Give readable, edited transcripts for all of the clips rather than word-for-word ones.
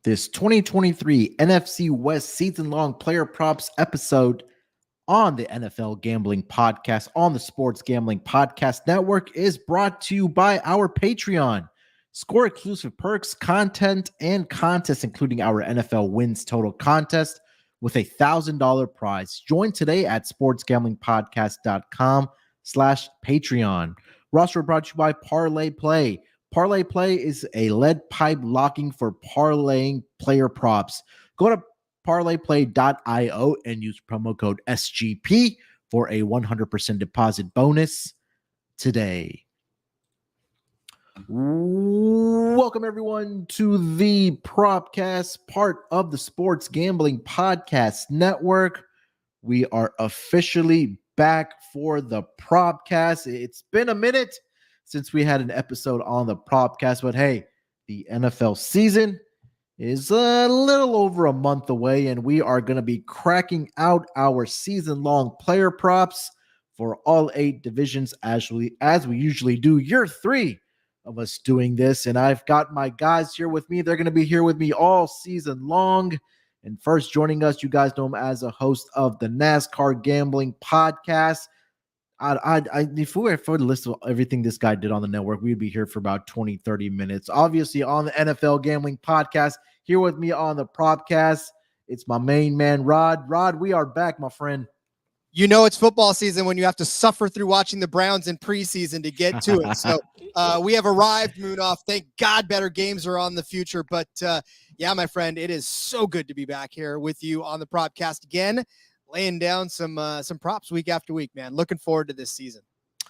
this 2023 NFC West season-long player props episode on the NFL Gambling Podcast on the Sports Gambling Podcast Network is brought to you by our Patreon. Score exclusive perks, content, and contests, including our NFL Wins Total contest with a $1,000 prize. Join today at sportsgamblingpodcast.com/Patreon. Roster brought to you by Parlay Play. Parlay Play is a lead pipe locking for parlaying player props. Go to parlayplay.io and use promo code SGP for a 100% deposit bonus today. Welcome, everyone, to the Propcast, part of the Sports Gambling Podcast Network. We are officially back for the Propcast. It's been a minute since we had an episode on the Propcast, but hey, the NFL season is a little over a month away, and we are going to be cracking out our season-long player props for all 8 divisions as we usually do. Year 3 of us doing this, and I've got my guys here with me. They're going to be here with me all season long. And first joining us, you guys know him as a host of the NASCAR Gambling Podcast. If we were to list of everything this guy did on the network, we'd be here for about 20, 30 minutes. Obviously, on the NFL Gambling Podcast, here with me on the Propcast, it's my main man, Rod. Rod, we are back, my friend. You know it's football season when you have to suffer through watching the Browns in preseason to get to it. So we have arrived, Munaf. Thank God better games are on the future. But, yeah, my friend, it is so good to be back here with you on the Propcast again, laying down some props week after week, man. Looking forward to this season.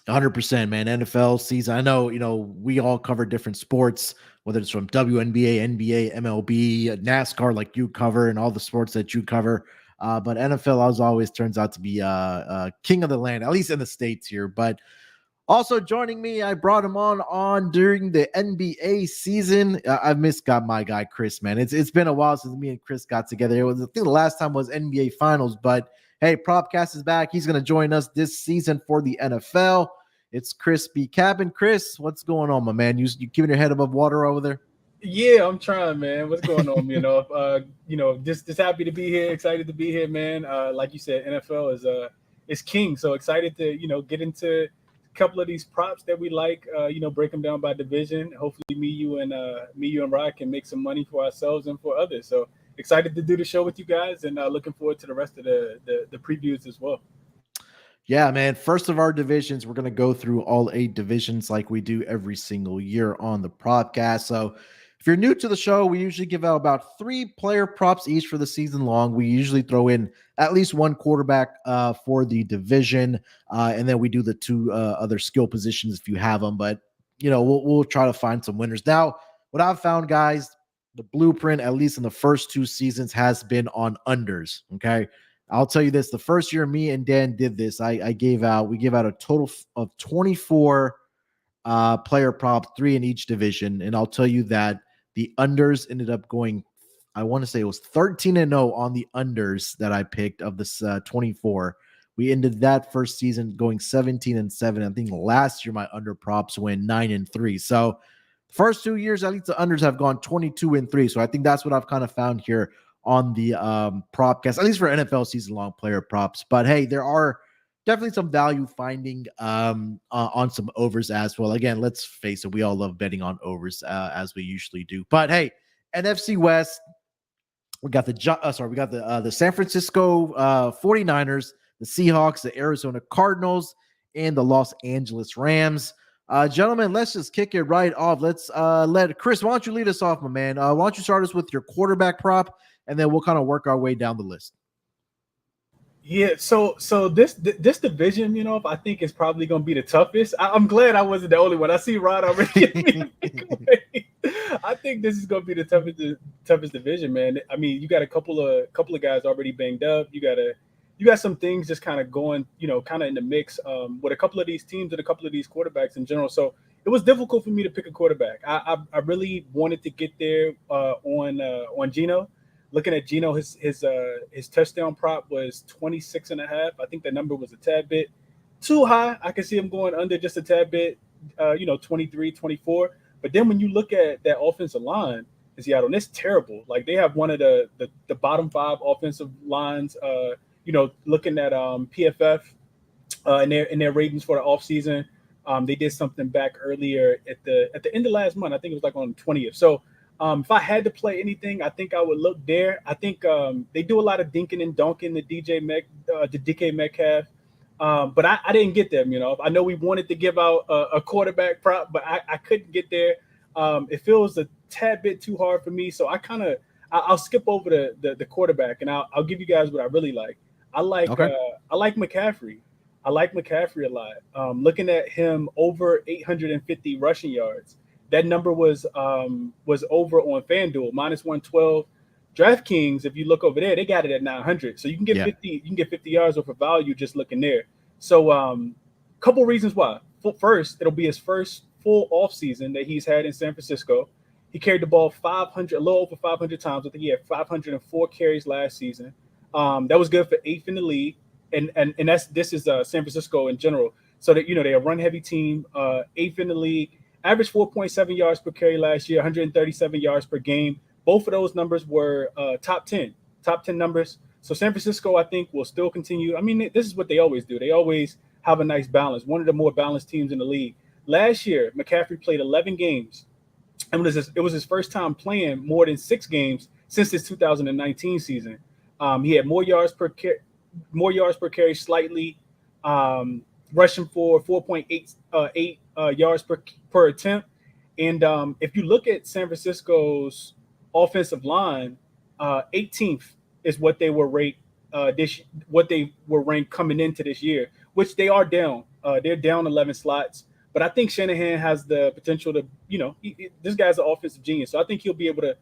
100%, man. NFL season. I know, we all cover different sports, whether it's from WNBA, NBA, MLB, NASCAR, like you cover, and all the sports that you cover. But NFL, as always, turns out to be king of the land, at least in the States here. But also joining me, I brought him on during the NBA season. I've missed my guy, Chris, man. It's been a while since me and Chris got together. I think the last time was NBA Finals, but hey, Propcast is back. He's going to join us this season for the NFL. It's ChrisBeCappinn. Chris, what's going on, my man? You keeping your head above water over there? Yeah, I'm trying, man. What's going on? Just happy to be here. Excited to be here, man. Like you said, NFL is king. So excited to get into a couple of these props that we like. Break them down by division. Hopefully, me, you, and Rod can make some money for ourselves and for others. So excited to do the show with you guys, and looking forward to the rest of the previews as well. Yeah, man. First of our divisions, we're going to go through all 8 divisions like we do every single year on the Propcast. So if you're new to the show, we usually give out about 3 player props each for the season long. We usually throw in at least 1 quarterback for the division, and then we do the 2 other skill positions if you have them. But, we'll try to find some winners. Now, what I've found, guys, the blueprint, at least in the first 2 seasons, has been on unders, okay? I'll tell you this. The first year me and Dan did this, we gave out a total of 24 player props, 3 in each division. And I'll tell you that the unders ended up going, I want to say it was 13-0 on the unders that I picked of this 24. We ended that first season going 17-7. I think last year my under props went 9-3. So the first 2 years, at least the unders have gone 22-3. So I think that's what I've kind of found here on the Propcast, at least for NFL season-long player props. But hey, there are definitely some value finding on some overs as well. Again, let's face it, we all love betting on overs as we usually do. But hey, NFC West, we got the San Francisco 49ers, the Seahawks, the Arizona Cardinals, and the Los Angeles Rams. Gentlemen, let's just kick it right off. Let's let Chris, why don't you lead us off, my man? Why don't you start us with your quarterback prop, and then we'll kind of work our way down the list. Yeah, so this division, I think is probably going to be the toughest. I'm glad I wasn't the only one. I see Rod already. I think this is going to be the toughest division, man. I mean, you got a couple of guys already banged up. You got some things just kind of going, kind of in the mix with a couple of these teams and a couple of these quarterbacks in general. So it was difficult for me to pick a quarterback. I really wanted to get there on Geno. Looking at Geno, his touchdown prop was 26.5. I think the number was a tad bit too high. I can see him going under just a tad bit, 23, 24. But then when you look at that offensive line, in Seattle, and it's terrible. Like they have one of the bottom 5 offensive lines. Looking at PFF in their ratings for the offseason. They did something back earlier at the end of last month. I think it was like on the 20th. So if I had to play anything, I think I would look there. I think they do a lot of dinking and donking the DK Metcalf. But I didn't get them. I know we wanted to give out a quarterback prop, but I couldn't get there. It feels a tad bit too hard for me. So I'll skip over the quarterback, and I'll give you guys what I really like. I like McCaffrey. I like McCaffrey a lot. Looking at him over 850 rushing yards. That number was over on FanDuel, -112. DraftKings, if you look over there, they got it at 900. So you can get 50. You can get 50 yards worth of value just looking there. So couple reasons why. First, it'll be his first full offseason that he's had in San Francisco. He carried the ball a little over 500 times. I think he had 504 carries last season. That was good for 8th in the league. And this is San Francisco in general. So that they're a run heavy team, 8th in the league, averaged 4.7 yards per carry last year, 137 yards per game. Both of those numbers were top 10 numbers. So San Francisco, I think, will still continue. I mean, this is what they always do. They always have a nice balance. One of the more balanced teams in the league. Last year, McCaffrey played 11 games, and it was his first time playing more than 6 games since his 2019 season. He had more yards per carry slightly, rushing for 4.8 yards per attempt. And if you look at San Francisco's offensive line, 18th is what they were ranked coming into this year, which they are down. They're down 11 slots. But I think Shanahan has the potential to, this guy's an offensive genius. So I think he'll be able to,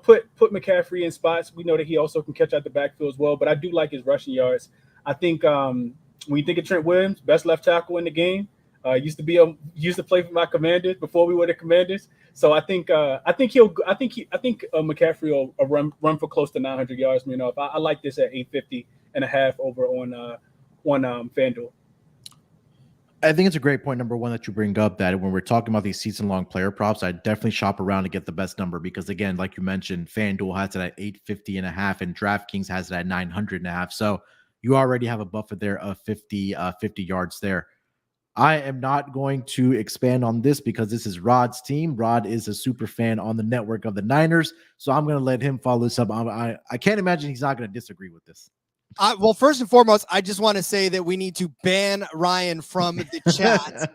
put McCaffrey in spots. We know that he also can catch out the backfield as well. But I do like his rushing yards. I think when you think of Trent Williams, best left tackle in the game, used to play for my Commanders before we were the Commanders. So I think McCaffrey will run for close to 900 yards. I like this at 850.5 over on FanDuel. I think it's a great point, number one, that you bring up, that when we're talking about these season-long player props, I definitely shop around to get the best number because, again, like you mentioned, FanDuel has it at 850.5 and DraftKings has it at 900.5. So you already have a buffer there of 50 yards there. I am not going to expand on this because this is Rod's team. Rod is a super fan on the network of the Niners, so I'm going to let him follow this up. I can't imagine he's not going to disagree with this. Well, first and foremost, I just want to say that we need to ban Ryan from the chat.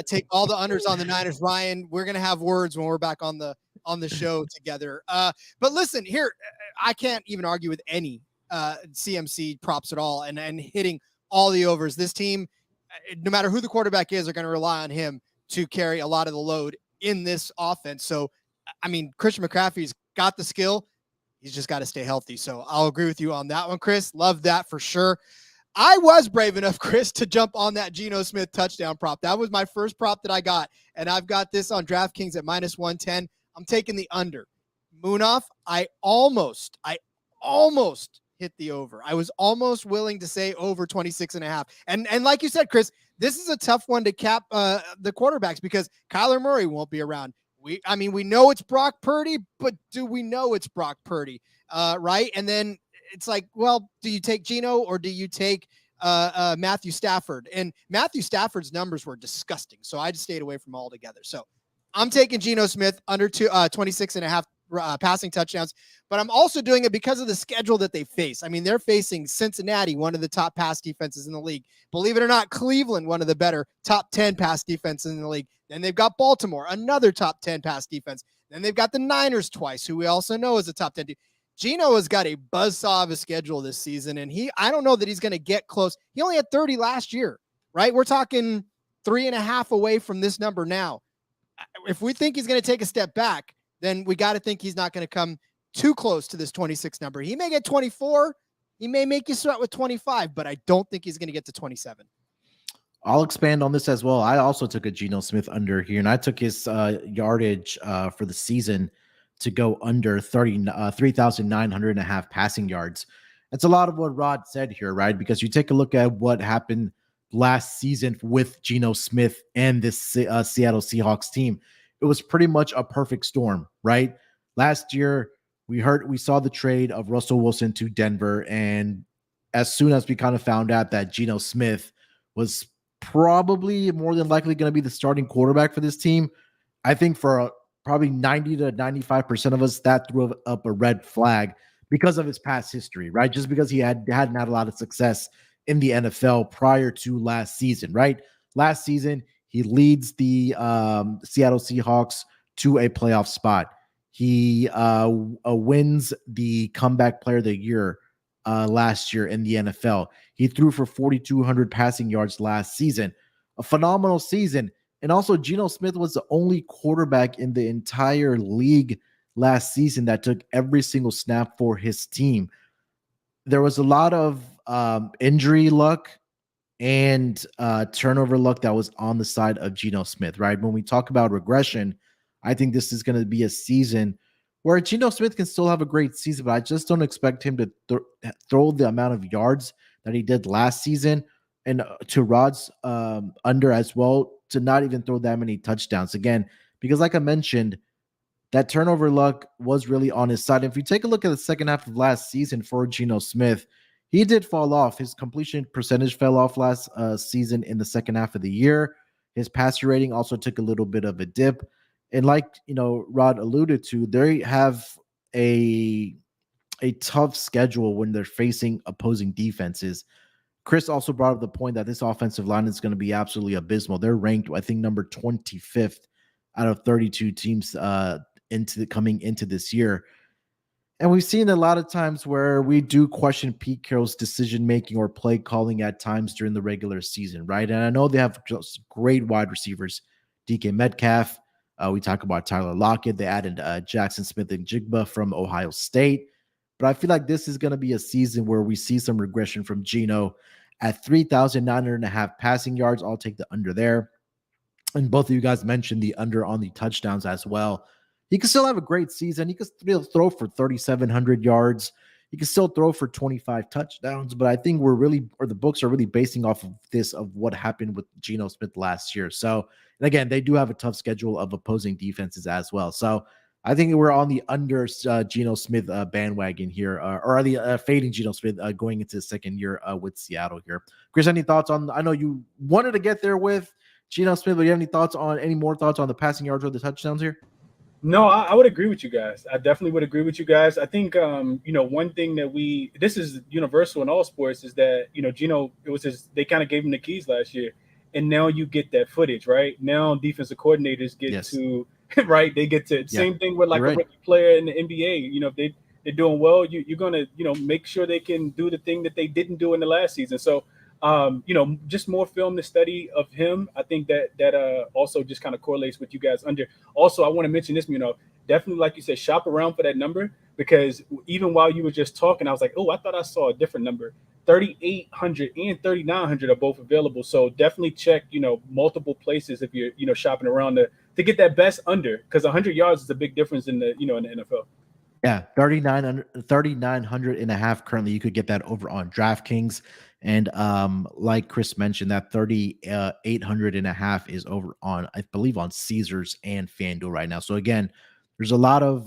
Take all the unders on the Niners. Ryan, we're going to have words when we're back on the show together. But listen, here, I can't even argue with any CMC props at all and hitting all the overs. This team, no matter who the quarterback is, are going to rely on him to carry a lot of the load in this offense. So, I mean, Christian McCaffrey's got the skill. He's just got to stay healthy. So I'll agree with you on that one, Chris. Love that for sure. I was brave enough, Chris, to jump on that Geno Smith touchdown prop. That was my first prop that I got. And I've got this on DraftKings at -110. I'm taking the under. Munaf, I almost hit the over. I was almost willing to say over 26.5. And like you said, Chris, this is a tough one to cap the quarterbacks because Kyler Murray won't be around. We know it's Brock Purdy, but do we know it's Brock Purdy? Right. And then it's like, well, do you take Geno or do you take Matthew Stafford? And Matthew Stafford's numbers were disgusting. So I just stayed away from all together. So I'm taking Geno Smith under 26.5 passing touchdowns, but I'm also doing it because of the schedule that they face. I mean, they're facing Cincinnati, one of the top pass defenses in the league. Believe it or not, Cleveland, one of the better top 10 pass defenses in the league. Then they've got Baltimore, another top 10 pass defense. Then they've got the Niners twice, who we also know is a top 10 defense. Geno has got a buzzsaw of a schedule this season, and I don't know that he's going to get close. He only had 30 last year, right? We're talking 3.5 away from this number now. If we think he's going to take a step back, then we got to think he's not going to come too close to this 26 number. He may get 24. He may make you sweat with 25, but I don't think he's going to get to 27. I'll expand on this as well. I also took a Geno Smith under here, and I took his yardage for the season to go under 3,900.5 passing yards. It's a lot of what Rod said here, right? Because you take a look at what happened last season with Geno Smith and this Seattle Seahawks team. It was pretty much a perfect storm, right? Last year, we saw the trade of Russell Wilson to Denver, and as soon as we kind of found out that Geno Smith was probably more than likely going to be the starting quarterback for this team, I think for probably 90 to 95% of us, that threw up a red flag because of his past history, right? Just because he hadn't had a lot of success in the NFL prior to last season, right? Last season, he leads the Seattle Seahawks to a playoff spot. He wins the comeback player of the year last year in the NFL. He threw for 4,200 passing yards last season, a phenomenal season. And also, Geno Smith was the only quarterback in the entire league last season that took every single snap for his team. There was a lot of injury luck and turnover luck that was on the side of Geno Smith, right? When we talk about regression, I think this is going to be a season where Geno Smith can still have a great season, but I just don't expect him to throw the amount of yards that he did last season, and to Rod's under as well, to not even throw that many touchdowns again, because like I mentioned, that turnover luck was really on his side. If you take a look at the second half of last season for Geno Smith, he did fall off. His completion percentage fell off last season in the second half of the year. His passer rating also took a little bit of a dip. And like, Rod alluded to, they have a tough schedule when they're facing opposing defenses. Chris also brought up the point that this offensive line is going to be absolutely abysmal. They're ranked, I think, number 25th out of 32 teams coming into this year. And we've seen a lot of times where we do question Pete Carroll's decision-making or play calling at times during the regular season, right? And I know they have just great wide receivers, DK Metcalf. We talk about Tyler Lockett. They added Jackson Smith and Jigba from Ohio State. But I feel like this is going to be a season where we see some regression from Geno at 3,900.5 passing yards. I'll take the under there. And both of you guys mentioned the under on the touchdowns as well. He can still have a great season. He can still throw for 3,700 yards. He can still throw for 25 touchdowns. But I think the books are really basing off of what happened with Geno Smith last year. So, and again, they do have a tough schedule of opposing defenses as well. So I think we're on the under Geno Smith bandwagon here, or the fading Geno Smith going into the second year with Seattle here. Chris, any thoughts on? I know you wanted to get there with Geno Smith, but do you have any more thoughts on the passing yards or the touchdowns here? No, I would agree with you guys. I definitely would agree with you guys. I think, one thing that this is universal in all sports is that, Geno, they kind of gave him the keys last year, and now you get that footage, right? Now defensive coordinators get to, right? They get to, same thing with like a rookie player in the NBA. If they're doing well, you're going to, make sure they can do the thing that they didn't do in the last season. So, just more film to study of him. I think that also just kind of correlates with you guys under. Also, I want to mention this, definitely, like you said, shop around for that number, because even while you were just talking, I was like, oh, I thought I saw a different number. 3,800 and 3,900 are both available. So definitely check, multiple places if you're, shopping around to get that best under, because 100 yards is a big difference in the, in the NFL. Yeah, 3,900.5 currently. You could get that over on DraftKings. And like Chris mentioned, that 3,800.5 is over on, I believe, on Caesars and FanDuel right now. So again, there's a lot of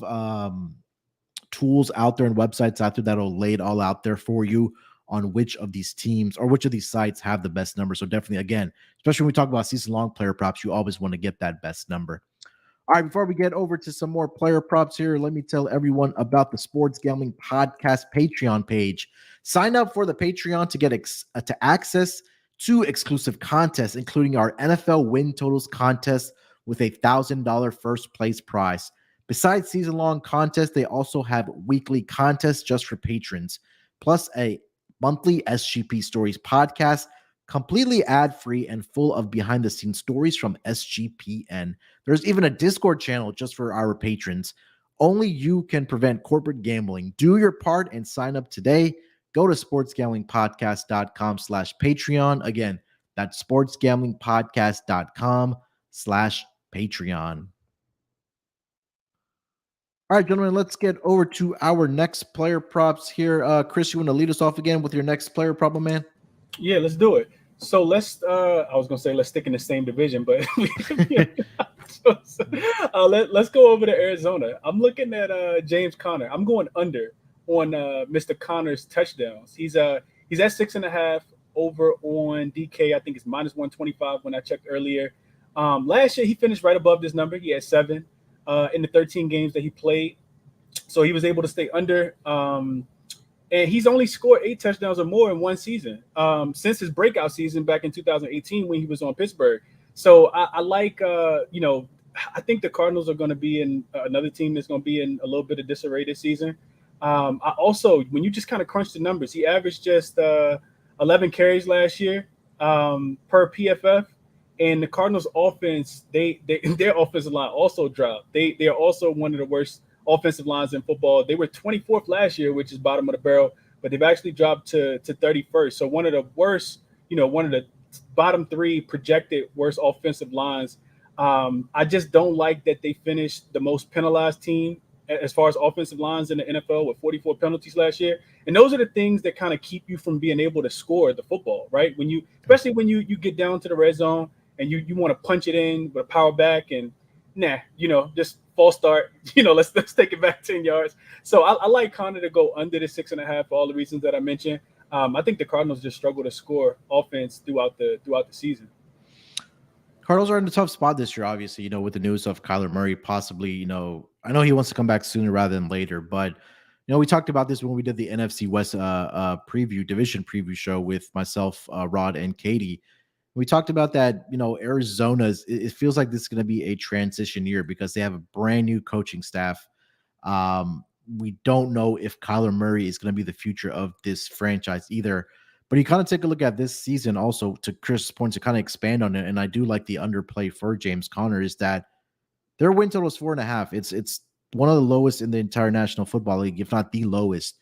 tools out there and websites out there that'll lay it all out there for you on which of these teams or which of these sites have the best number. So definitely, again, especially when we talk about season-long player props, you always want to get that best number. All right, before we get over to some more player props here, let me tell everyone about the Sports Gambling Podcast Patreon page. Sign up for the Patreon to get to access to exclusive contests, including our NFL win totals contest with a $1,000 first place prize. Besides season-long contests, they also have weekly contests just for patrons, plus a monthly SGP Stories podcast, completely ad-free and full of behind-the-scenes stories from SGPN. There's even a Discord channel just for our patrons. Only you can prevent corporate gambling. Do your part and sign up today. Go to sportsgamblingpodcast.com/Patreon. Again, that's sportsgamblingpodcast.com/Patreon. All right, gentlemen, let's get over to our next player props here. Chris, you want to lead us off again with your next player prop, man? Yeah, let's do it. So let's I was gonna say let's stick in the same division, but Let's go over to Arizona. I'm looking at James Conner. I'm going under on Mr. Conner's touchdowns. He's at 6.5 over on DK. I think it's -125 when I checked earlier. Last year he finished right above this number. He had 7 in the 13 games that he played, so he was able to stay under. And he's only scored 8 touchdowns or more in one season since his breakout season back in 2018 when he was on Pittsburgh. So I like, I think the Cardinals are going to be in another team that's going to be in a little bit of disarray this season. I also, when you just kind of crunch the numbers, he averaged just 11 carries last year per PFF. And the Cardinals offense, their offensive line also dropped. They are also one of the worst offensive lines in football. They were 24th last year, which is bottom of the barrel, but they've actually dropped to 31st. So one of the worst, one of the bottom 3 projected worst offensive lines. I just don't like that they finished the most penalized team as far as offensive lines in the NFL with 44 penalties last year. And those are the things that kind of keep you from being able to score the football, right? Especially when you get down to the red zone and you want to punch it in with a power back and just false start, let's take it back 10 yards. So I like Conner to go under the 6.5 for all the reasons that I mentioned. I think the Cardinals just struggle to score offense throughout the season. Cardinals are in a tough spot this year, obviously, with the news of Kyler Murray possibly, I know he wants to come back sooner rather than later, but, we talked about this when we did the NFC West division preview show with myself, Rod, and Katie. We talked about that, Arizona's, it feels like this is going to be a transition year because they have a brand new coaching staff. We don't know if Kyler Murray is going to be the future of this franchise either. But you kind of take a look at this season also, to Chris' point, to kind of expand on it, and I do like the underplay for James Conner, is that their win total is 4.5. It's one of the lowest in the entire National Football League, if not the lowest.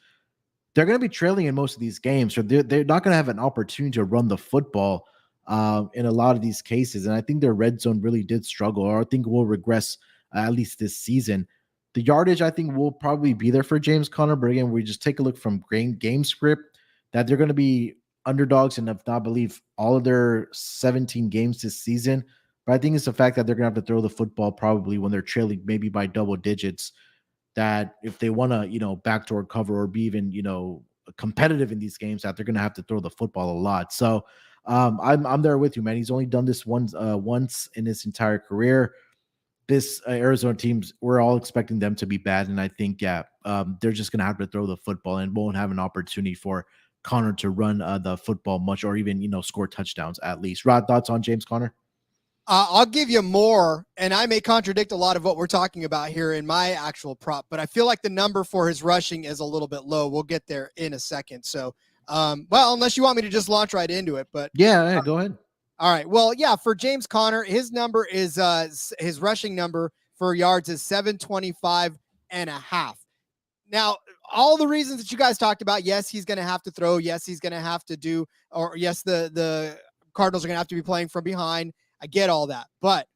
They're going to be trailing in most of these games, so they're not going to have an opportunity to run the football in a lot of these cases. And I think their red zone really did struggle, or I think will regress at least this season. The yardage, I think, will probably be there for James Conner. But again, we just take a look from game script that they're going to be underdogs and if not believe all of their 17 games this season. But I think it's the fact that they're going to have to throw the football probably when they're trailing maybe by double digits, that if they want to, backdoor cover or be even, competitive in these games, that they're going to have to throw the football a lot. So I'm there with you, man. He's only done this once in his entire career. This Arizona teams, we're all expecting them to be bad, and I think they're just going to have to throw the football and won't have an opportunity for Conner to run the football much, or even score touchdowns at least. Rod, thoughts on James Conner? I'll give you more, and I may contradict a lot of what we're talking about here in my actual prop, but I feel like the number for his rushing is a little bit low. We'll get there in a second. So, unless you want me to just launch right into it, but yeah, go ahead. All right. Well, yeah, for James Conner, his number is his rushing number for yards is 725.5. Now, all the reasons that you guys talked about, yes, he's going to have to throw. Yes, he's going to have to do, or yes, the Cardinals are going to have to be playing from behind. I get all that, but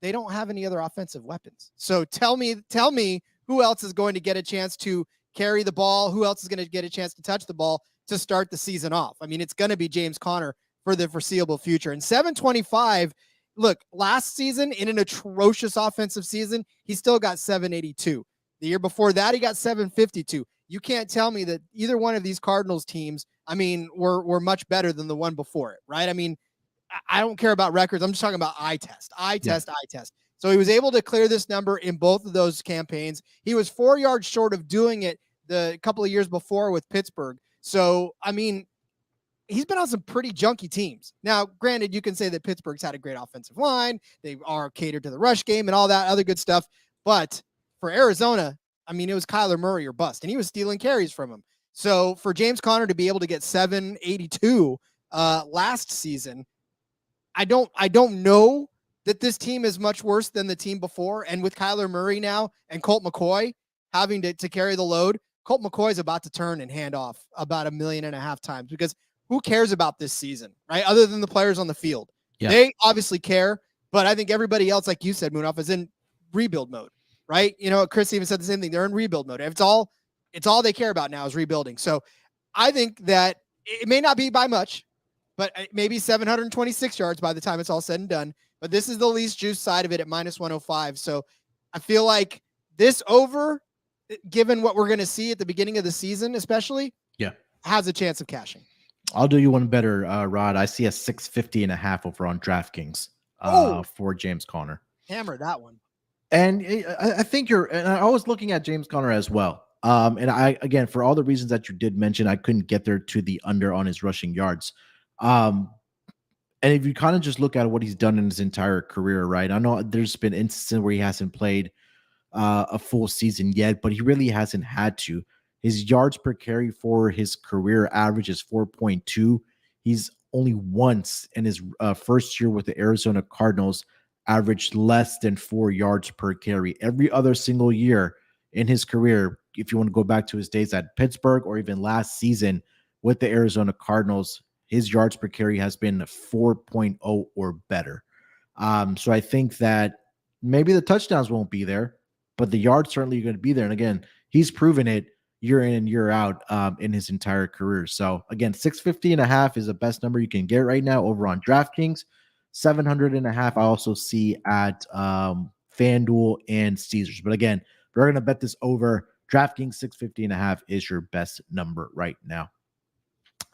they don't have any other offensive weapons. So tell me who else is going to get a chance to carry the ball? Who else is going to get a chance to touch the ball to start the season off? I mean, it's going to be James Conner for the foreseeable future. And 725, look, last season in an atrocious offensive season, he still got 782. The year before that, he got 752. You can't tell me that either one of these Cardinals teams, I mean, were much better than the one before it, right? I mean, I don't care about records. I'm just talking about eye test. So he was able to clear this number in both of those campaigns. He was 4 yards short of doing it the couple of years before with Pittsburgh. So, I mean, he's been on some pretty junky teams. Now, granted, you can say that Pittsburgh's had a great offensive line. They are catered to the rush game and all that other good stuff. But for Arizona, I mean, it was Kyler Murray or bust, and he was stealing carries from him. So for James Conner to be able to get 782 last season, I don't know that this team is much worse than the team before. And with Kyler Murray now and Colt McCoy having to carry the load, Colt McCoy is about to turn and hand off about 1.5 million times, because who cares about this season, right? Other than the players on the field. Yeah. They obviously care, but I think everybody else, like you said, Munaf, is in rebuild mode, right? Chris even said the same thing. They're in rebuild mode. It's all they care about now is rebuilding. So I think that it may not be by much, but maybe 726 yards by the time it's all said and done. but this is the least juice side of it at -105. So I feel like this over, given what we're going to see at the beginning of the season, especially, has a chance of cashing. I'll do you one better, Rod. I see a 650.5 over on DraftKings for James Conner. Hammer that one. And I think and I was looking at James Conner as well. And again, for all the reasons that you did mention, I couldn't get there to the under on his rushing yards. And if you kind of just look at what he's done in his entire career, right? I know there's been instances where he hasn't played a full season yet, but he really hasn't had to. His yards per carry for his career average is 4.2. He's only once in his first year with the Arizona Cardinals averaged less than 4 yards per carry. Every other single year in his career, if you want to go back to his days at Pittsburgh or even last season with the Arizona Cardinals, his yards per carry has been 4.0 or better. So I think that maybe the touchdowns won't be there, but the yards certainly are going to be there. And again, he's proven it year in and year out in his entire career. So again, 650.5 is the best number you can get right now over on DraftKings. 700.5 I also see at FanDuel and Caesars. But again, if we're going to bet this over, DraftKings 650.5 is your best number right now.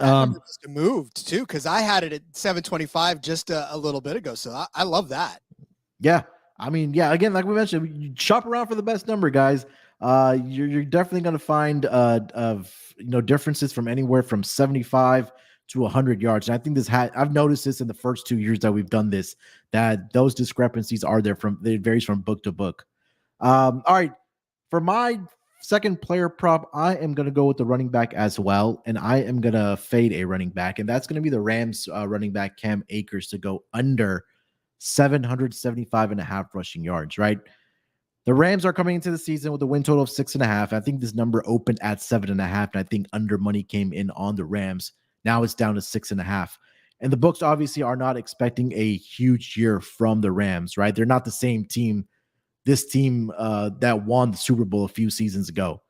Just moved too, because I had it at 725 just a little bit ago. So I love that. Yeah. I mean, yeah, again, like we mentioned, you shop around for the best number, guys. You're definitely going to find differences from anywhere from 75 to 100 yards. And I think I've noticed this in the first 2 years that we've done this, that those discrepancies are there it varies from book to book. All right. For my second player prop, I am going to go with the running back as well. And I am going to fade a running back. And that's going to be the Rams running back Cam Akers to go under 775.5 rushing yards, right? The Rams are coming into the season with a win total of 6.5. I think this number opened at 7.5, and I think under money came in on the Rams. Now it's down to 6.5. And the books obviously are not expecting a huge year from the Rams, right? They're not the same team, this team that won the Super Bowl a few seasons ago.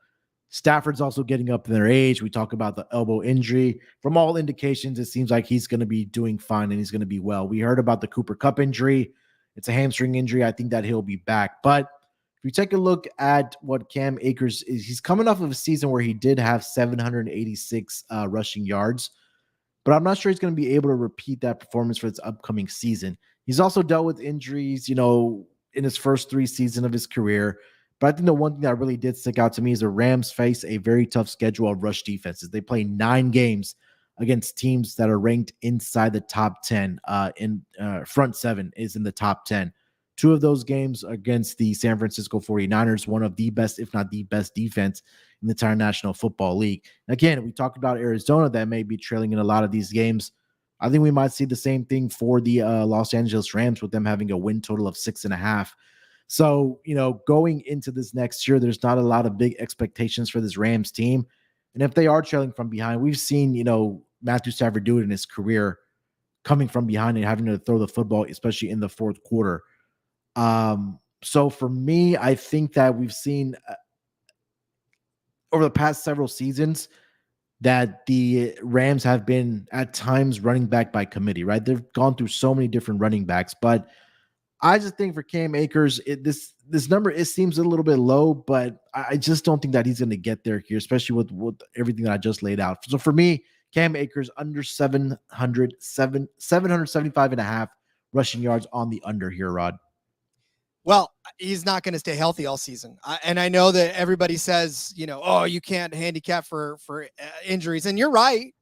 Stafford's also getting up in their age. We talk about the elbow injury. From all indications, it seems like he's going to be doing fine and he's going to be well. We heard about the Cooper Kupp injury. It's a hamstring injury. I think that he'll be back. But if you take a look at what Cam Akers is, he's coming off of a season where he did have 786 rushing yards, but I'm not sure he's going to be able to repeat that performance for this upcoming season. He's also dealt with injuries, in his first 3 seasons of his career. But I think the one thing that really did stick out to me is the Rams face a very tough schedule of rush defenses. They play 9 games against teams that are ranked inside the top 10. Front 7 is in the top 10. 2 of those games against the San Francisco 49ers, one of the best, if not the best defense in the entire National Football League. And again, we talked about Arizona that may be trailing in a lot of these games. I think we might see the same thing for the Los Angeles Rams with them having a win total of 6.5. So, going into this next year, there's not a lot of big expectations for this Rams team. And if they are trailing from behind, we've seen, Matthew Stafford do it in his career, coming from behind and having to throw the football, especially in the fourth quarter. So for me, I think that we've seen over the past several seasons that the Rams have been at times running back by committee, right? They've gone through so many different running backs, but I just think for Cam Akers, this number, it seems a little bit low, but I just don't think that he's going to get there here, especially with everything that I just laid out. So for me, Cam Akers under 775.5 rushing yards on the under here, Rod. Well, he's not going to stay healthy all season. And I know that everybody says, you can't handicap for injuries. And you're right.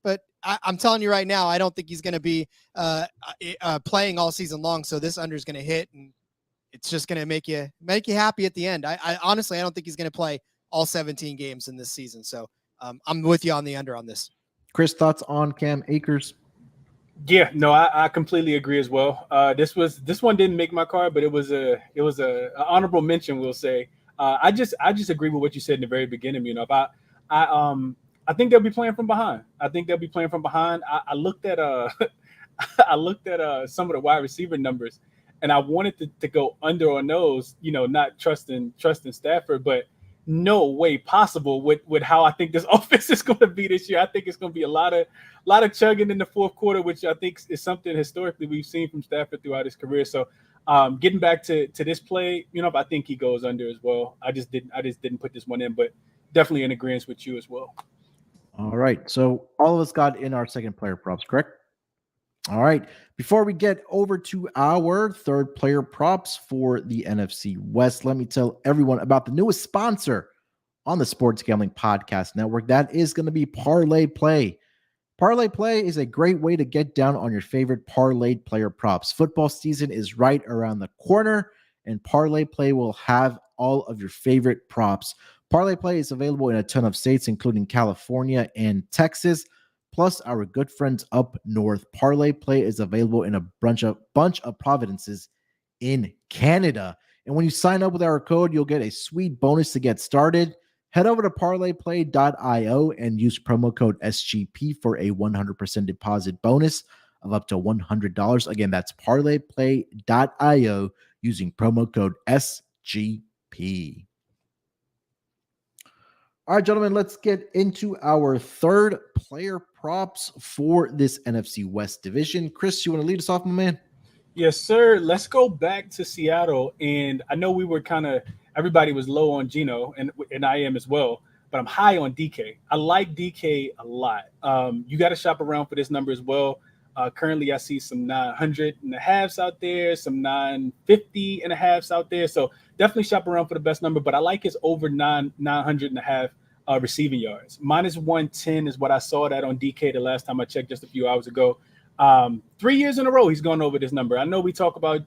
But I'm telling you right now, I don't think he's going to be playing all season long. So this under is going to hit, and it's just going to make you happy at the end. I honestly, I don't think he's going to play all 17 games in this season. So I'm with you on the under on this. Chris, thoughts on Cam Akers? Yeah, no, I completely agree as well. This one didn't make my card, but it was a honorable mention, we'll say. I just agree with what you said in the very beginning. I think they'll be playing from behind. I looked at some of the wide receiver numbers, and I wanted to go under on those. Not trusting Stafford, but no way possible with how I think this offense is going to be this year. I think it's going to be a lot of chugging in the fourth quarter, which I think is something historically we've seen from Stafford throughout his career. So getting back to this play, I think he goes under as well. I just didn't put this one in, but definitely in agreement with you as well. All right. So all of us got in our second player props, correct? All right. Before we get over to our third player props for the NFC West, let me tell everyone about the newest sponsor on the Sports Gambling Podcast Network. That is going to be Parlay Play. Parlay Play is a great way to get down on your favorite parlayed player props. Football season is right around the corner, and Parlay Play will have all of your favorite props. Parlay Play is available in a ton of states, including California and Texas, plus our good friends up north. Parlay Play is available in a bunch of provinces in Canada. And when you sign up with our code, you'll get a sweet bonus to get started. Head over to parlayplay.io and use promo code SGP for a 100% deposit bonus of up to $100. Again, that's parlayplay.io using promo code SGP. All right, gentlemen, let's get into our third player props for this NFC West division. Chris, you want to lead us off, my man? Yes, sir. Let's go back to Seattle. And I know we were everybody was low on Geno, and I am as well, but I'm high on DK. I like DK a lot. You got to shop around for this number as well. Currently, I see some 900 and a halves out there, some 950 and a halves out there. So definitely shop around for the best number, but I like his over 900 and a half receiving yards. Minus 110 is what I saw that on DK the last time I checked just a few hours ago. 3 years in a row, he's gone over this number. I know we talk about,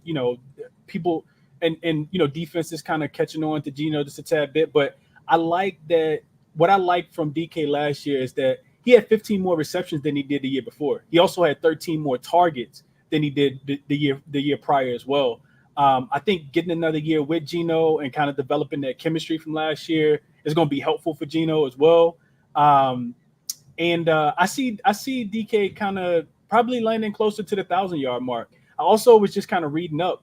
people and defenses kind of catching on to Geno just a tad bit, but I like that. What I liked from DK last year is that he had 15 more receptions than he did the year before. He also had 13 more targets than he did the year prior as well. I think getting another year with Geno and kind of developing that chemistry from last year is going to be helpful for Geno as well. And I see DK kind of probably landing closer to the 1,000-yard mark. I also was just kind of reading up.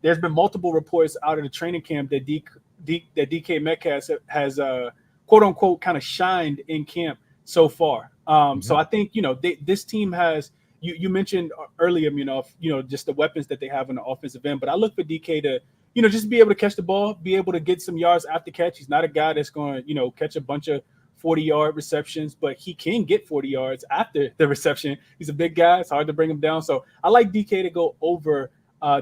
There's been multiple reports out of the training camp that DK Metcalf has quote unquote kind of shined in camp so far. So I think this team has. You mentioned earlier, just the weapons that they have on the offensive end. But I look for DK to, just be able to catch the ball, be able to get some yards after catch. He's not a guy that's going to, catch a bunch of 40-yard receptions, but he can get 40 yards after the reception. He's a big guy. It's hard to bring him down. So I like DK to go over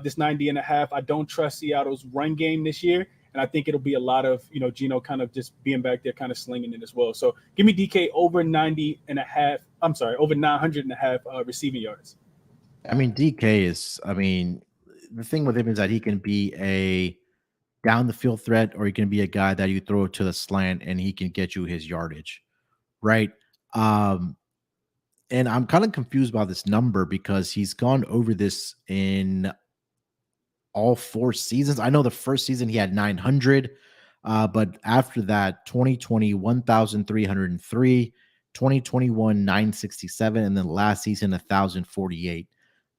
this 90 and a half. I don't trust Seattle's run game this year. And I think it'll be a lot of, Geno kind of just being back there, kind of slinging it as well. So give me DK over 90 and a half. I'm sorry, over 900 and a half receiving yards. I mean, DK is, the thing with him is that he can be a down the field threat, or he can be a guy that you throw to the slant and he can get you his yardage. Right. And I'm kind of confused by this number because he's gone over this in all 4 seasons. I know the first season he had 900, but after that, 2020, 1,303, 2021, 967, and then last season, 1,048.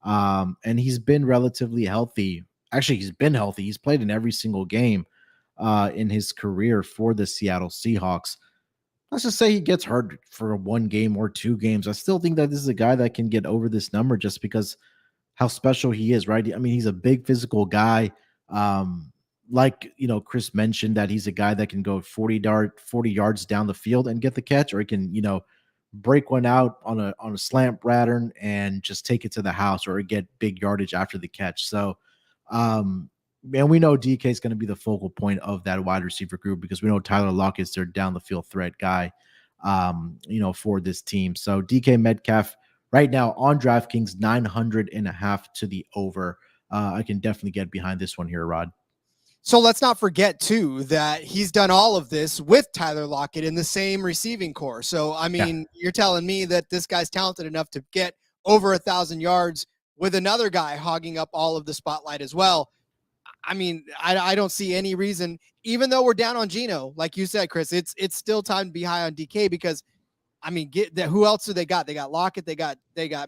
And he's been relatively healthy. Actually, he's been healthy. He's played in every single game in his career for the Seattle Seahawks. Let's just say he gets hurt for 1 game or 2 games. I still think that this is a guy that can get over this number just because how special he is, right? I mean, he's a big physical guy. Like, Chris mentioned that he's a guy that can go 40 yards down the field and get the catch, or he can, break one out on a slant pattern and just take it to the house or get big yardage after the catch. So, and we know DK is going to be the focal point of that wide receiver group because we know Tyler Lockett's their down the field threat guy, for this team. So DK Metcalf right now on DraftKings, 900 and a half to the over. I can definitely get behind this one here, Rod. So let's not forget, too, that he's done all of this with Tyler Lockett in the same receiving core. So, You're telling me that this guy's talented enough to get over 1,000 yards with another guy hogging up all of the spotlight as well. I don't see any reason, even though we're down on Geno, like you said, Chris, it's still time to be high on DK because who else do they got? They got Lockett, they got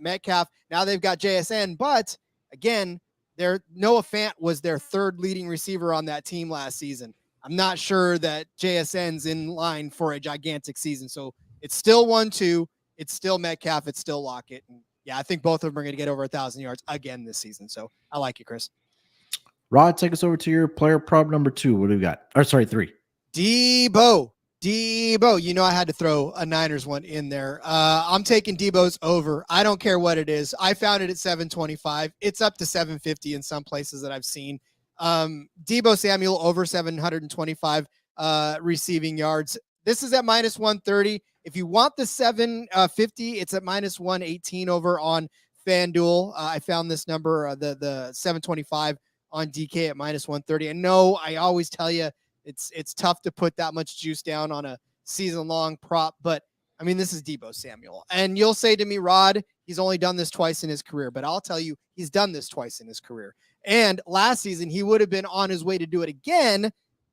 Metcalf. Now they've got JSN, but again, Noah Fant was their 3rd leading receiver on that team last season. I'm not sure that JSN's in line for a gigantic season. So it's still 1-2. It's still Metcalf. It's still Lockett. And yeah, I think both of them are going to get over 1,000 yards again this season. So I like it, Chris. Rod, take us over to your player prop number 2. What do we got? Or sorry, 3. Debo. You know I had to throw a Niners one in there. I'm taking Debo's over. I don't care what it is. I found it at 725. It's up to 750 in some places that I've seen. Debo Samuel over 725 receiving yards. This is at minus 130. If you want the 750, it's at minus 118 over on FanDuel. I found this number, the 725 on DK at minus 130. And no, I always tell you, it's tough to put that much juice down on a season-long prop, but I mean, this is Debo Samuel. And you'll say to me, Rod, he's only done this twice in his career, but I'll tell you, he's done this twice in his career. And last season, he would have been on his way to do it again,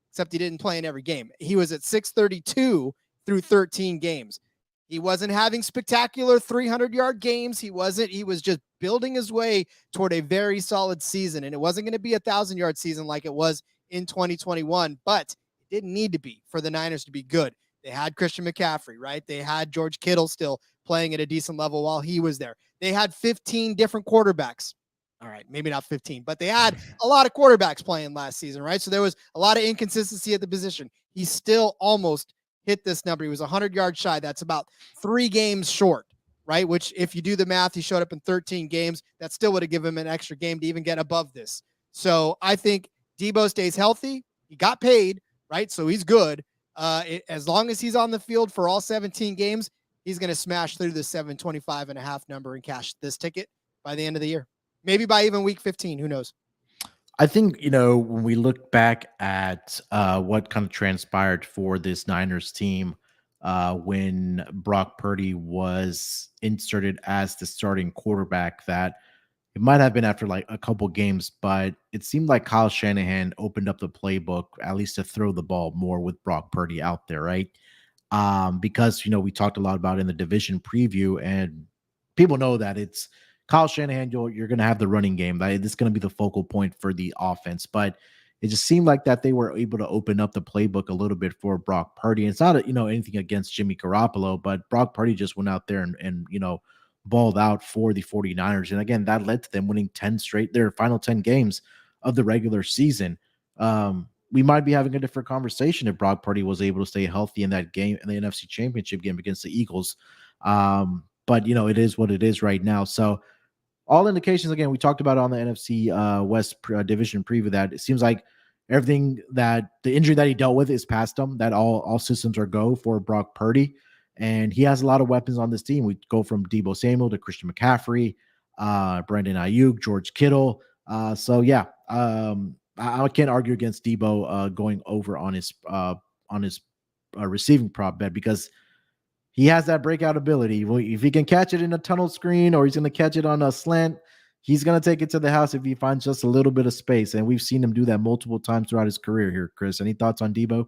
except he didn't play in every game. He was at 632 through 13 games. He wasn't having spectacular 300-yard games. He was just building his way toward a very solid season. And it wasn't going to be a 1,000-yard season like it was in 2021, but it didn't need to be for the Niners to be good. They had Christian McCaffrey, right? They had George Kittle still playing at a decent level while he was there. They had 15 different quarterbacks. All right, maybe not 15, but they had a lot of quarterbacks playing last season, right? So there was a lot of inconsistency at the position. He still almost hit this number. He was 100 yards shy. That's about 3 games short, right? Which, if you do the math, he showed up in 13 games. That still would have given him an extra game to even get above this. So I think Debo stays healthy. He got paid, right? So he's good. As long as he's on the field for all 17 games, he's going to smash through the 725.5 number and cash this ticket by the end of the year. Maybe by even week 15. Who knows? I think, when we look back at what kind of transpired for this Niners team when Brock Purdy was inserted as the starting quarterback, that it might have been after like a couple games, but it seemed like Kyle Shanahan opened up the playbook, at least to throw the ball more with Brock Purdy out there, right? Because, we talked a lot about it in the division preview, and people know that it's Kyle Shanahan, you're going to have the running game. This is going to be the focal point for the offense. But it just seemed like that they were able to open up the playbook a little bit for Brock Purdy. And it's not, anything against Jimmy Garoppolo, but Brock Purdy just went out there and balled out for the 49ers. And again, that led to them winning their final 10 games of the regular season. We might be having a different conversation if Brock Purdy was able to stay healthy in that game, in the NFC Championship game against the Eagles. But, it is what it is right now. So, all indications, again, we talked about it on the NFC West division preview, that it seems like everything, that the injury that he dealt with is past him, that all systems are go for Brock Purdy. And he has a lot of weapons on this team. We go from Debo Samuel to Christian McCaffrey, Brandon Ayuk, George Kittle. I can't argue against Debo going over on his receiving prop bet, because he has that breakout ability. If he can catch it in a tunnel screen, or he's going to catch it on a slant, he's going to take it to the house if he finds just a little bit of space. And we've seen him do that multiple times throughout his career here. Chris, any thoughts on Debo?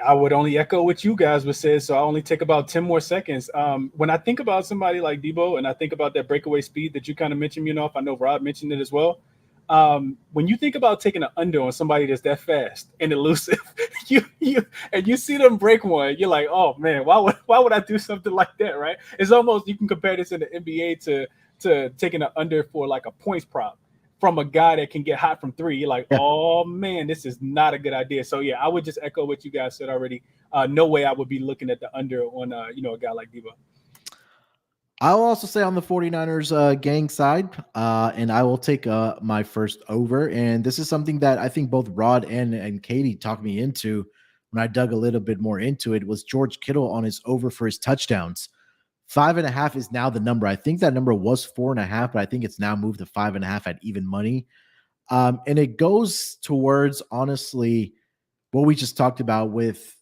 I would only echo what you guys would say, so I only take about 10 more seconds. When I think about somebody like Debo, and I think about that breakaway speed that you kind of mentioned, I know Rob mentioned it as well. When you think about taking an under on somebody that's that fast and elusive, you see them break one, you're like, oh man, why would I do something like that, right? It's almost, you can compare this in the NBA to taking an under for like a points prop from a guy that can get hot from 3. You're like, oh man, this is not a good idea. So yeah, I would just echo what you guys said already. No way I would be looking at the under on a guy like Debo. I'll also say on the 49ers gang side, and I will take my first over. And this is something that I think both Rod and Katie talked me into when I dug a little bit more into it, was George Kittle on his over for his touchdowns. 5.5 is now the number. I think that number was 4.5, but I think it's now moved to 5.5 at even money. And it goes towards, honestly, what we just talked about with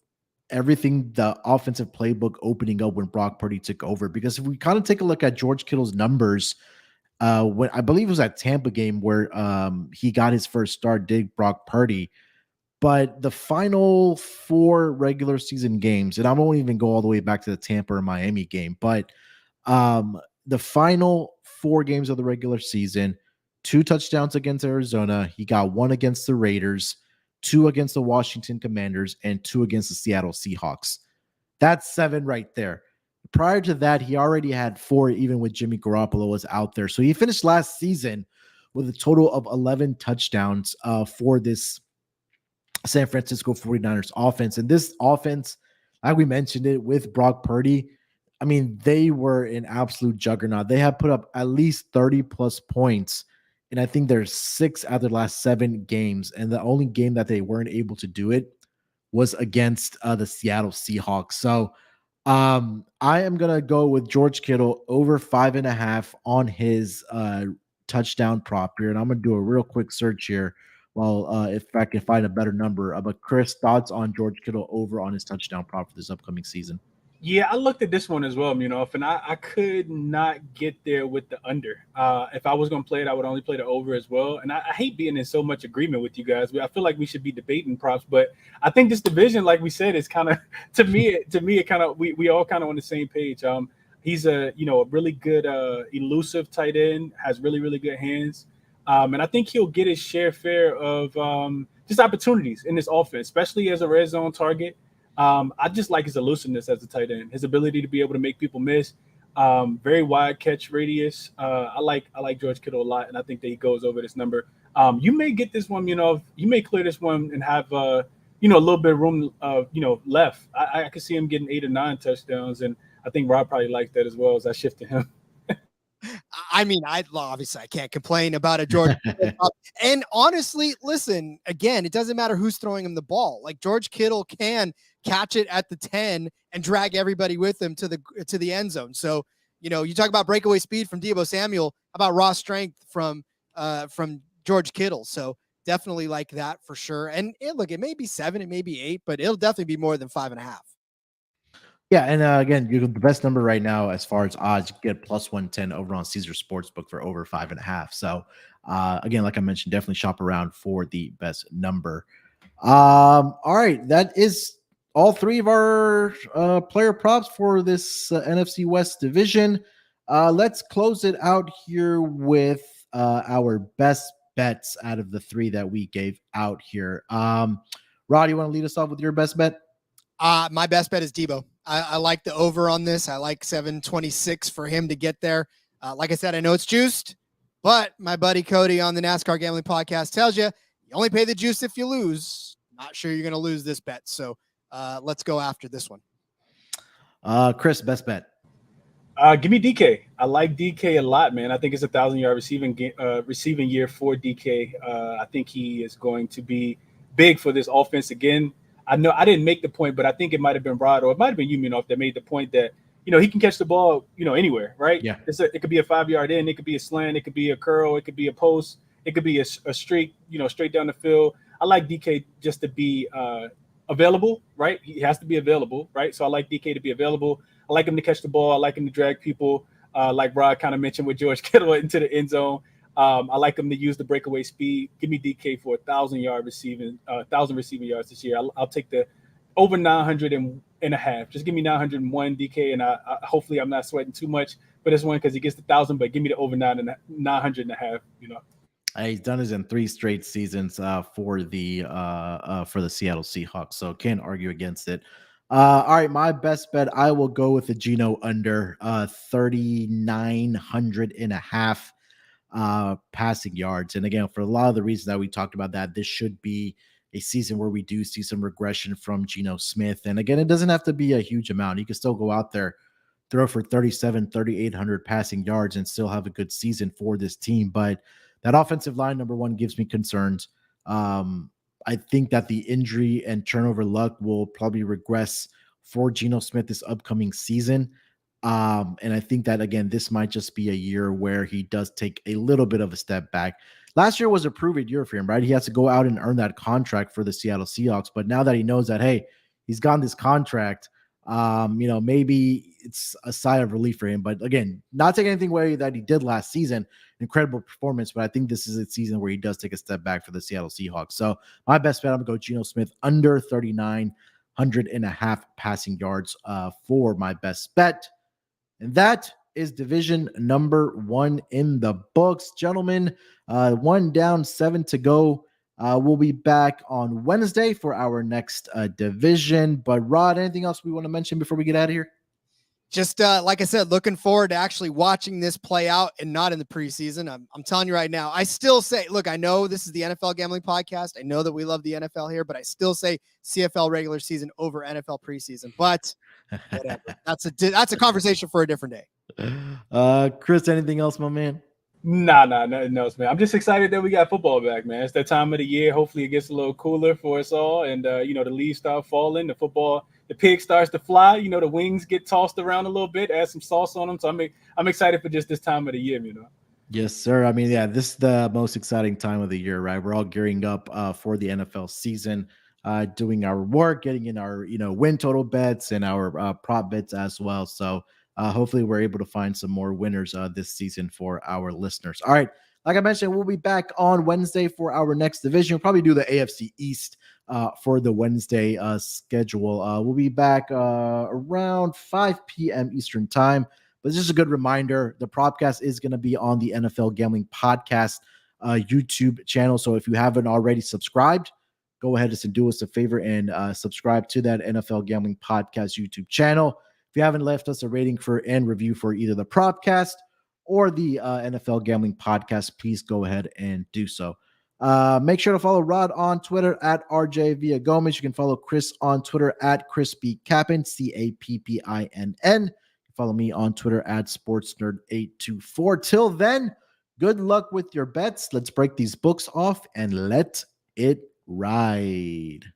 everything, the offensive playbook opening up when Brock Purdy took over. Because if we kind of take a look at George Kittle's numbers, when I believe it was that Tampa game where he got his first start, did Brock Purdy. But the final 4 regular season games, and I won't even go all the way back to the Tampa or Miami game, but the final 4 games of the regular season, 2 touchdowns against Arizona. He got 1 against the Raiders. 2 against the Washington Commanders, and 2 against the Seattle Seahawks. That's 7 right there. Prior to that, he already had 4, even with Jimmy Garoppolo was out there. So he finished last season with a total of 11 touchdowns for this San Francisco 49ers offense. And this offense, like we mentioned it with Brock Purdy, I mean, they were an absolute juggernaut. They have put up at least 30 plus points. And I think there's 6 out of the last 7 games. And the only game that they weren't able to do it was against the Seattle Seahawks. So I am going to go with George Kittle over 5.5 on his touchdown prop here. And I'm going to do a real quick search here. Well, if I can find a better number. But Chris, thoughts on George Kittle over on his touchdown prop for this upcoming season? Yeah, I looked at this one as well, Munaf, and I could not get there with the under. If I was going to play it, I would only play the over as well. And I hate being in so much agreement with you guys. I feel like we should be debating props, but I think this division, like we said, is kind of to me it kind of we all kind of on the same page. He's a really good elusive tight end, has really really good hands, and I think he'll get his share of just opportunities in this offense, especially as a red zone target. I just like his elusiveness as a tight end, his ability to be able to make people miss, very wide catch radius. I like George Kittle a lot, and I think that he goes over this number. You may get this one, you may clear this one and have a little bit of room, left. I could see him getting 8 or 9 touchdowns, and I think Rob probably likes that as well as I shift to him. I mean, obviously I can't complain about a George. And honestly, listen, again, it doesn't matter who's throwing him the ball. Like George Kittle can catch it at the 10 and drag everybody with him to the end zone. So, you talk about breakaway speed from Deebo Samuel, how about raw strength from George Kittle. So definitely like that for sure. And look, it may be 7, it may be 8, but it'll definitely be more than 5.5. Yeah, and again, the best number right now as far as odds, you get plus 110 over on Caesar Sportsbook for over 5.5. So again, like I mentioned, definitely shop around for the best number. All right, that is all 3 of our player props for this NFC West division. Let's close it out here with our best bets out of the 3 that we gave out here. Rod, you want to lead us off with your best bet? My best bet is Deebo. I like the over on this. I like 726 for him to get there. Like I said, I know it's juiced, but my buddy Cody on the NASCAR Gambling Podcast tells you only pay the juice if you lose. Not sure you're going to lose this bet. So let's go after this one. Chris, best bet. Give me DK. I like DK a lot, man. I think it's 1,000-yard receiving year for DK. I think he is going to be big for this offense again. I know I didn't make the point, but I think it might have been Rod or it might have been you, Munaf, that made the point that, he can catch the ball, anywhere, right? Yeah. It could be a 5-yard in, it could be a slant, it could be a curl, it could be a post, it could be a streak, straight down the field. I like DK just to be available, right? He has to be available, right? So I like DK to be available. I like him to catch the ball. I like him to drag people, like Rod kind of mentioned with George Kittle into the end zone. I like him to use the breakaway speed. Give me DK for 1,000 receiving yards this year. I'll take the over 900.5. Just give me 901 DK, and I hopefully I'm not sweating too much for this one because he gets the 1,000. But give me the over 900.5. He's done it in 3 straight seasons for the Seattle Seahawks, so can't argue against it. All right, my best bet, I will go with the Geno under 3,900.5 passing yards. And again, for a lot of the reasons that we talked about, that this should be a season where we do see some regression from Geno Smith. And again, it doesn't have to be a huge amount. He can still go out there, throw for 3,800 passing yards and still have a good season for this team. But that offensive line, number one, gives me concerns. I think that the injury and turnover luck will probably regress for Geno Smith this upcoming season. And I think that, again, this might just be a year where he does take a little bit of a step back. Last year was a prove-it year for him, right? He has to go out and earn that contract for the Seattle Seahawks. But now that he knows that, hey, he's gotten this contract, maybe it's a sigh of relief for him. But again, not taking anything away that he did last season, incredible performance. But I think this is a season where he does take a step back for the Seattle Seahawks. So my best bet, I'm going to go Geno Smith under 3,900.5 passing yards for my best bet. And that is division number 1 in the books, gentlemen. 1 down, 7 to go. We'll be back on Wednesday for our next division. But Rod, anything else we want to mention before we get out of here? Just like I said, looking forward to actually watching this play out and not in the preseason. I'm telling you right now, I still say, look, I know this is the NFL Gambling Podcast. I know that we love the NFL here, but I still say CFL regular season over NFL preseason. But whatever. That's a conversation for a different day. Chris, anything else, my man? Nah, nothing else, man. I'm just excited that we got football back, man. It's that time of the year. Hopefully it gets a little cooler for us all. And, the leaves start falling, the pig starts to fly, the wings get tossed around a little bit, add some sauce on them. So I'm excited for just this time of the year, Yes, sir. I mean, yeah, this is the most exciting time of the year, right? We're all gearing up for the NFL season, doing our work, getting in our, win total bets and our prop bets as well. So hopefully we're able to find some more winners this season for our listeners. All right. Like I mentioned, we'll be back on Wednesday for our next division. We'll probably do the AFC East for the Wednesday schedule. We'll be back around 5 p.m. Eastern time. But this is a good reminder. The Propcast is going to be on the NFL Gambling Podcast YouTube channel. So if you haven't already subscribed, go ahead and do us a favor and subscribe to that NFL Gambling Podcast YouTube channel. If you haven't left us a rating and review for either the Propcast or the NFL Gambling Podcast, please go ahead and do so. Make sure to follow Rod on Twitter at RJ Villagomez. You can follow Chris on Twitter at ChrisBeCappinn, CAPPINN. Follow me on Twitter at SportsNerd824. Till then, good luck with your bets. Let's break these books off and let it ride.